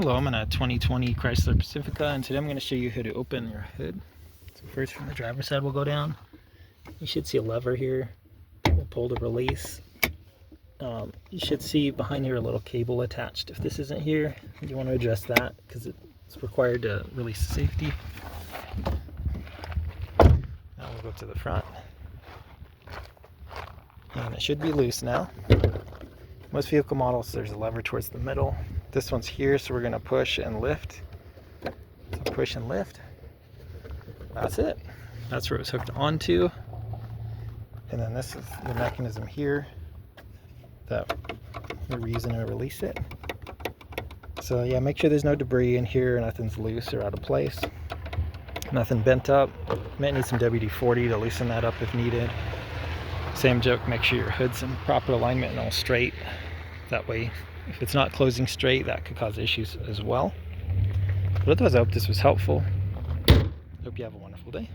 Hello, I'm in a 2020 Chrysler Pacifica, and today I'm going to show you how to open your hood. So first, from the driver's side, we'll go down. You should see a lever here. We'll pull to release. You should see behind here a little cable attached. If this isn't here, you want to adjust that because it's required to release the safety. Now we'll go to the front. And it should be loose now. Most vehicle models, there's a lever towards the middle. This one's here, so we're going to push and lift. So push and lift. That's it. That's where it was hooked onto. And then this is the mechanism here that we're using to release it. So yeah, make sure there's no debris in here, nothing's loose or out of place. Nothing bent up. Might need some WD-40 to loosen that up if needed. Same joke, make sure your hood's in proper alignment and all straight. That way, if it's not closing straight, that could cause issues as well. But otherwise, I hope this was helpful. Hope you have a wonderful day.